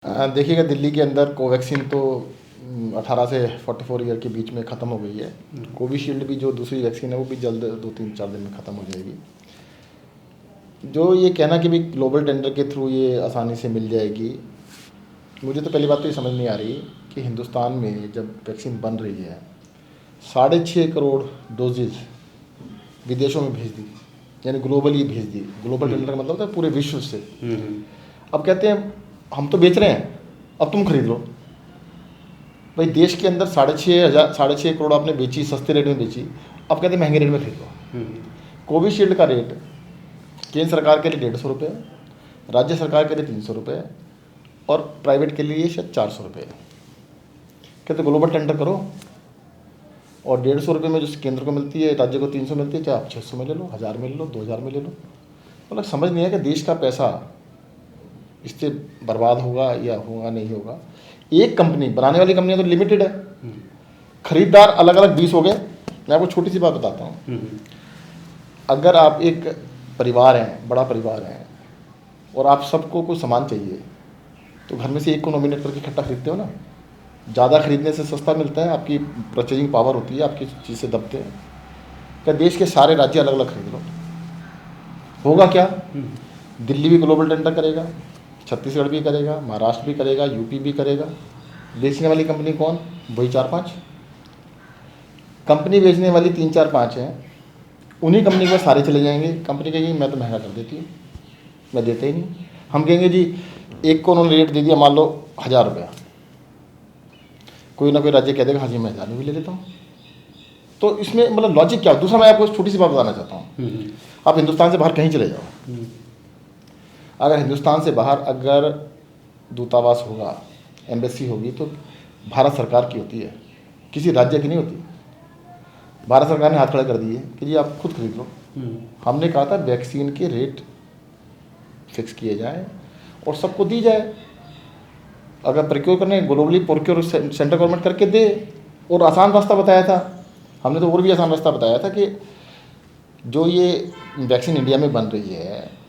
देखिएगा, दिल्ली के अंदर कोवैक्सीन तो 18 से 44 ईयर के बीच में ख़त्म हो गई है। कोविशील्ड भी जो दूसरी वैक्सीन है वो भी जल्द 2-3-4 दिन में ख़त्म हो जाएगी। जो ये कहना कि भी ग्लोबल टेंडर के थ्रू ये आसानी से मिल जाएगी, मुझे तो पहली बात तो ये समझ नहीं आ रही कि हिंदुस्तान में जब वैक्सीन बन रही है 6.5 करोड़ डोजेज विदेशों में भेज दी, यानी ग्लोबली भेज दी। ग्लोबल टेंडर का मतलब होता है पूरे विश्व से। अब कहते हैं हम तो बेच रहे हैं, अब तुम खरीद लो। भाई देश के अंदर 6.5 करोड़ आपने बेची, सस्ते रेट में बेची, अब कहते हैं महंगे रेट में खरीद लो। कोविशील्ड का रेट केंद्र सरकार के लिए 150 रुपये, राज्य सरकार के लिए 300 रुपये और प्राइवेट के लिए शायद 400 रुपये। कहते ग्लोबल टेंडर करो और 150 रुपये में जो केंद्र को मिलती है, राज्य को 300 मिलती है, चाहे आप 600 में ले लो, 1000 में ले लो, 2000 में ले लो। मतलब समझ नहीं है कि देश का पैसा इससे बर्बाद होगा या होगा नहीं होगा। एक कंपनी बनाने वाली कंपनियां तो लिमिटेड है, खरीदार अलग अलग 20 हो गए। मैं आपको छोटी सी बात बताता हूँ। अगर आप एक परिवार हैं, बड़ा परिवार है, और आप सबको कुछ सामान चाहिए तो घर में से एक को नॉमिनेट करके इकट्ठा खरीदते हो ना। ज़्यादा खरीदने से सस्ता मिलता है, आपकी परचेजिंग पावर होती है, आपकी चीज़ से दबते हैं। क्या देश के सारे राज्य अलग अलग खरीद लो, होगा क्या? दिल्ली भी ग्लोबल टेंडर करेगा, छत्तीसगढ़ भी करेगा, महाराष्ट्र भी करेगा, यूपी भी करेगा। बेचने वाली कंपनी कौन? वही 4-5 कंपनी बेचने वाली, 3-4-5 हैं। उन्हीं कंपनी के पास सारे चले जाएंगे। कंपनी कहेगी मैं तो महंगा कर देती हूँ, मैं देता ही नहीं। हम कहेंगे जी एक को उन्होंने रेट दे दिया, मान लो 1000 रुपया, कोई ना कोई राज्य कह देगा हाँ जी मैं 1000 में भी ले लेता हूँ। तो इसमें मतलब लॉजिक क्या? दूसरा मैं आपको छोटी सी बात बताना चाहता हूँ। आप हिंदुस्तान से बाहर कहीं चले जाओ, अगर हिंदुस्तान से बाहर अगर दूतावास होगा, एम्बेसी होगी, तो भारत सरकार की होती है, किसी राज्य की नहीं होती। भारत सरकार ने हाथ खड़े कर दिए कि जी आप खुद खरीद लो। हमने कहा था वैक्सीन के रेट फिक्स किए जाएं और सबको दी जाए। अगर प्रोक्योर करने, ग्लोबली प्रोक्योर सेंट्रल गवर्नमेंट करके दे। और आसान रास्ता बताया था हमने, तो और भी आसान रास्ता बताया था कि जो ये वैक्सीन इंडिया में बन रही है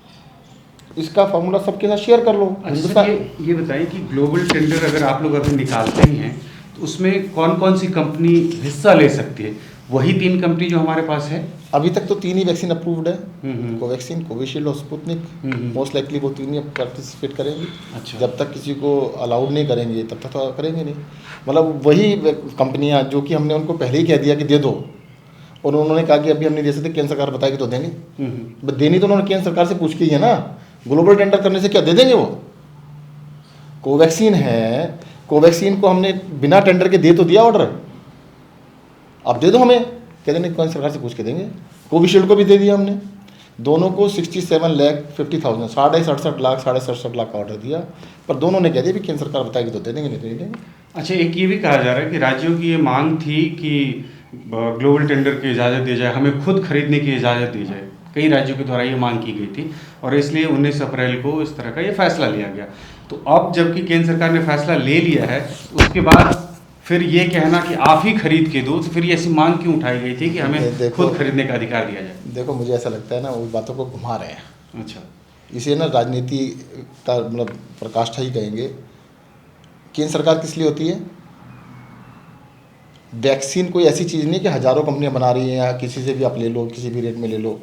इसका फॉर्मूला सबके साथ शेयर कर लो। अच्छा, ये बताइए कि ग्लोबल टेंडर अगर आप लोग अभी निकालते ही हैं तो उसमें कौन कौन सी कंपनी हिस्सा ले सकती है? वही 3 कंपनी जो हमारे पास है? अभी तक तो 3 ही वैक्सीन अप्रूव्ड है, कोवैक्सीन, कोविशील्ड और स्पुतनिक। मोस्ट लाइकली वो 3 ही पार्टिसिपेट करेंगी। अच्छा। जब तक किसी को अलाउड नहीं करेंगे तब तक तो करेंगे नहीं। मतलब वही कंपनियां जो कि हमने उनको पहले ही कह दिया कि दे दो, और उन्होंने कहा कि अभी हम नहीं दे सकते, केंद्र सरकार बताएगी तो देंगे। देनी तो उन्होंने केंद्र सरकार से पूछ के ही है ना। ग्लोबल टेंडर करने से क्या दे देंगे वो? कोवैक्सीन है, कोवैक्सीन को हमने बिना टेंडर के दे तो दिया ऑर्डर, अब दे दो हमें, कहते नहीं कौन सरकार से पूछ के देंगे। कोविशील्ड को भी दे दिया हमने, दोनों को 67,50,000, 67.5 लाख का ऑर्डर दिया, पर दोनों ने कह दिया भी केंद्र सरकार बताएगी तो दे देंगे, नहीं तो नहीं देंगे। अच्छा, एक ये भी कहा जा रहा है कि राज्यों की ये मांग थी कि ग्लोबल टेंडर की इजाज़त दी जाए, हमें खुद खरीदने की इजाज़त दी जाए। कई राज्यों के द्वारा ये मांग की गई थी और इसलिए 19 अप्रैल को इस तरह का ये फैसला लिया गया। तो अब जबकि केंद्र सरकार ने फैसला ले लिया है, उसके बाद फिर ये कहना कि आप ही खरीद के दो, तो फिर ये ऐसी मांग क्यों उठाई गई थी कि हमें खुद खरीदने का अधिकार दिया जाए? देखो, मुझे ऐसा लगता है ना वो बातों को घुमा रहे हैं। अच्छा, इसे ना राजनीति का मतलब प्रकाष्ठा ही कहेंगे। केंद्र सरकार किस लिए होती है? वैक्सीन कोई ऐसी चीज़ नहीं कि हज़ारों कंपनियां बना रही हैं या किसी से भी आप ले लो, किसी भी रेट में ले लो।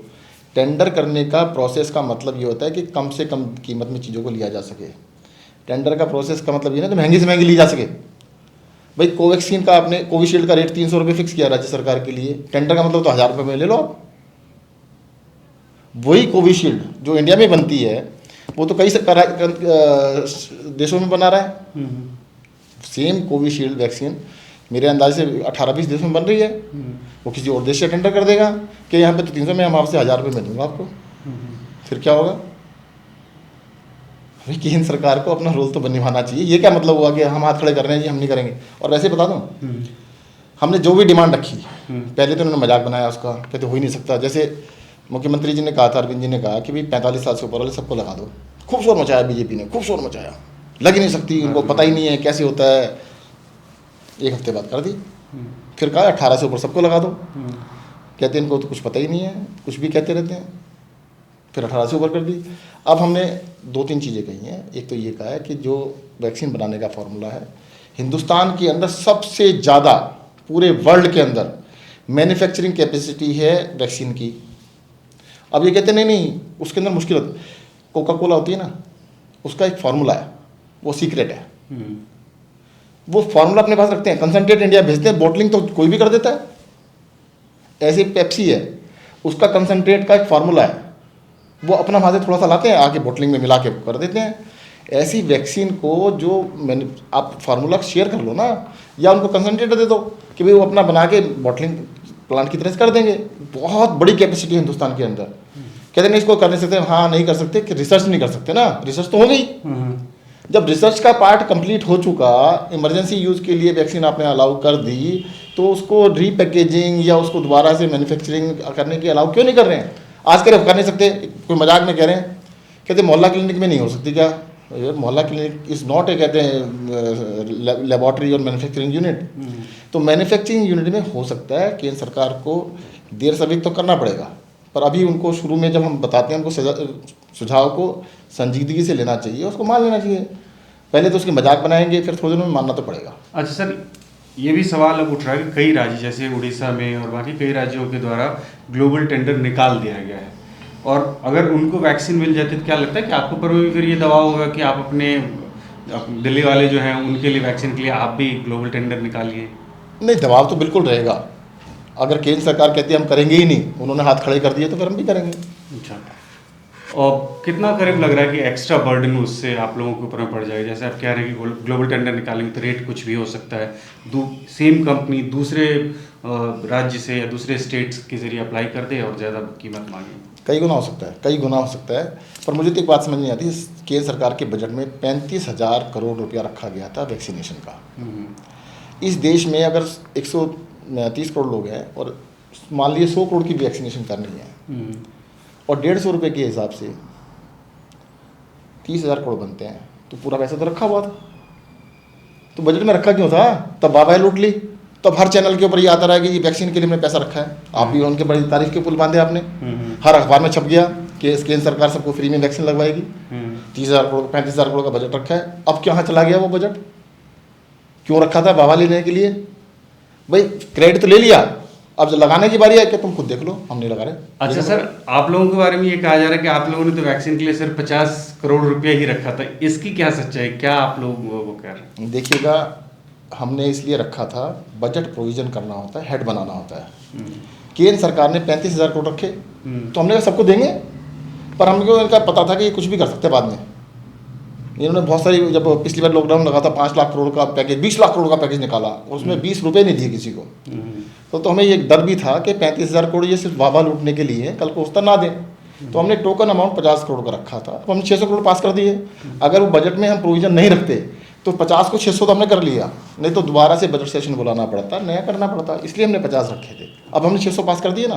टेंडर करने का प्रोसेस का मतलब ये होता है कि कम से कम कीमत में चीज़ों को लिया जा सके। टेंडर का प्रोसेस का मतलब ये ना कि महंगी से महंगी ली जा सके। भाई कोवैक्सीन का आपने, कोविशील्ड का रेट 300 रुपये फिक्स किया राज्य सरकार के लिए, टेंडर का मतलब तो 1000 रुपये में ले लो आप। वही कोविशील्ड जो इंडिया में बनती है वो तो कई देशों में बना रहा है। सेम कोविशील्ड वैक्सीन मेरे अंदाज से 18-20 देशों में बन रही है। वो किसी और देश से टेंडर कर देगा कि यहाँ पे तो 300 में, हम आपसे 1000 रुपये में दूंगा आपको। फिर क्या होगा? भाई केंद्र सरकार को अपना रोल तो निभाना चाहिए। ये क्या मतलब हुआ कि हम हाथ खड़े कर रहे हैं जी हम नहीं करेंगे? और वैसे बता दूं, हमने जो भी डिमांड रखी, पहले तो उन्होंने मजाक बनाया उसका, कहते हो ही नहीं सकता। जैसे मुख्यमंत्री जी ने कहा था, अरविंद जी ने कहा कि भाई 45 साल से ऊपर वाले सबको लगा दो। खूब शोर मचाया बीजेपी ने, खूब शोर मचाया, लग ही नहीं सकती, उनको पता ही नहीं है कैसे होता है। एक हफ्ते बाद कर दी। फिर कहा 18 से ऊपर सबको लगा दो। कहते हैं इनको तो कुछ पता ही नहीं है, कुछ भी कहते रहते हैं। फिर 18 से ऊपर कर दी। अब हमने 2-3 चीज़ें कही हैं। एक तो ये कहा है कि जो वैक्सीन बनाने का फॉर्मूला है, हिंदुस्तान के अंदर सबसे ज़्यादा पूरे वर्ल्ड के अंदर मैन्युफैक्चरिंग कैपेसिटी है वैक्सीन की। अब ये कहते नहीं नहीं उसके अंदर मुश्किल होती, कोका कोला होती है ना, उसका एक फार्मूला है, वो सीक्रेट है, वो फार्मूला अपने पास रखते हैं, कंसंट्रेट इंडिया भेजते हैं, बॉटलिंग तो कोई भी कर देता है। ऐसे पेप्सी है, उसका कंसंट्रेट का एक फार्मूला है, वो अपना वहाँ से थोड़ा सा लाते हैं, आके बॉटलिंग में मिला के कर देते हैं। ऐसी वैक्सीन को जो मैंने आप फार्मूला शेयर कर लो ना, या उनको कंसंट्रेट दे दो कि भाई वो अपना बना के बॉटलिंग प्लांट की तरह से कर देंगे। बहुत बड़ी कैपेसिटी है हिंदुस्तान के अंदर। कहते नहीं इसको कर नहीं सकते, हाँ नहीं कर सकते कि रिसर्च नहीं कर सकते ना, रिसर्च तो हो गई। जब रिसर्च का पार्ट कंप्लीट हो चुका, इमरजेंसी यूज़ के लिए वैक्सीन आपने अलाउ कर दी, तो उसको रीपैकेजिंग या उसको दोबारा से मैन्युफैक्चरिंग करने की अलाउ क्यों नहीं कर रहे हैं? आज कर नहीं सकते, कोई मजाक में कह रहे हैं, कहते मोहल्ला क्लिनिक में नहीं हो सकती क्या? मोहल्ला क्लिनिक इज़ नॉट ए, कहते हैं, लेबॉर्ट्री और मैन्युफैक्चरिंग यूनिट। तो मैन्युफैक्चरिंग यूनिट में हो सकता है। केंद्र सरकार को देर सवेर तो करना पड़ेगा, पर अभी उनको शुरू में जब हम बताते हैं, उनको सुझाव को संजीदगी से लेना चाहिए, उसको मान लेना चाहिए। पहले तो उसकी मजाक बनाएंगे, फिर थोड़े दिनों में मानना तो पड़ेगा। अच्छा सर, ये भी सवाल अब उठ रहा है कि कई राज्य जैसे उड़ीसा में और बाकी कई राज्यों के द्वारा ग्लोबल टेंडर निकाल दिया गया है, और अगर उनको वैक्सीन मिल जाती तो क्या लगता है कि आपके ऊपर भी फिर ये दबाव होगा कि आप अपने दिल्ली वाले जो हैं उनके लिए वैक्सीन के लिए आप भी ग्लोबल टेंडर निकालिए? नहीं, दबाव तो बिल्कुल रहेगा। अगर केंद्र सरकार कहती है हम करेंगे ही नहीं, उन्होंने हाथ खड़े कर दिए, तो फिर हम भी करेंगे। अच्छा, और कितना करीब लग रहा है कि एक्स्ट्रा बर्डन उससे आप लोगों के ऊपर में पड़ जाएगा? जैसे आप कह रहे हैं कि ग्लोबल टेंडर निकालेंगे तो रेट कुछ भी हो सकता है, सेम कंपनी दूसरे राज्य से या दूसरे स्टेट्स के जरिए अप्लाई कर दे और ज़्यादा कीमत मांगे। कई गुना हो सकता है, कई गुना हो सकता है। पर मुझे तो एक बात समझ नहीं आती, केंद्र सरकार के बजट में 35,000 करोड़ रुपया रखा गया था वैक्सीनेशन का। इस देश में अगर 130 करोड़ लोग हैं और मान लीजिए 100 करोड़ की वैक्सीनेशन करनी है, और 150 रुपये के हिसाब से 30,000 करोड़ बनते हैं, तो पूरा पैसा तो रखा हुआ था। तो बजट में रखा क्यों था? तब बाबाएं लूट ली, तब हर चैनल के ऊपर ये आता रहा कि ये वैक्सीन के लिए हमने पैसा रखा है। आप भी उनके बड़ी तारीफ के पुल बांधे आपने, हर अखबार में छप गया कि केंद्र सरकार सबको फ्री में वैक्सीन लगवाएगी। 30,000 करोड़ 35,000 करोड़ का बजट रखा है। अब कहाँ चला गया वो बजट? क्यों रखा था? बाबा लेने के लिए। भाई क्रेडिट तो ले लिया, अब जब लगाने की बारी है कि तुम खुद देख लो, हम नहीं लगा रहे। अच्छा सर, आप लोगों के बारे में ये कहा जा रहा है कि आप लोगों ने तो वैक्सीन के लिए सिर्फ 50 करोड़ रुपया ही रखा था, इसकी क्या सच्चाई, क्या आप लोग वो कह रहे हैं? देखिएगा, हमने इसलिए रखा था, बजट प्रोविजन करना होता है, हेड बनाना होता है। केंद्र सरकार ने 35,000 करोड़ रखे, तो हमने कहा सबको देंगे, पर हमको इनका पता था कि ये कुछ भी कर सकते हैं बाद में। इन्होंने बहुत सारी, जब पिछली बार लॉकडाउन लगा था, 5 लाख करोड़ का पैकेज, 20 लाख करोड़ का पैकेज निकाला, और उसमें 20 रुपये नहीं दिए किसी को। तो हमें ये डर भी था कि 35,000 करोड़ ये सिर्फ वाहवा लूटने के लिए, कल को उतना ना दें। तो हमने टोकन अमाउंट 50 करोड़ का रखा था, तो हमने 600 करोड़ पास कर दिए। अगर वो बजट में हम प्रोविजन नहीं रखते तो 50 को 600 तो हमने कर लिया, नहीं तो दोबारा से बजट सेशन बुलाना पड़ता, नया करना पड़ता, इसलिए हमने 50 रखे थे। अब हमने 600 पास कर दिए ना।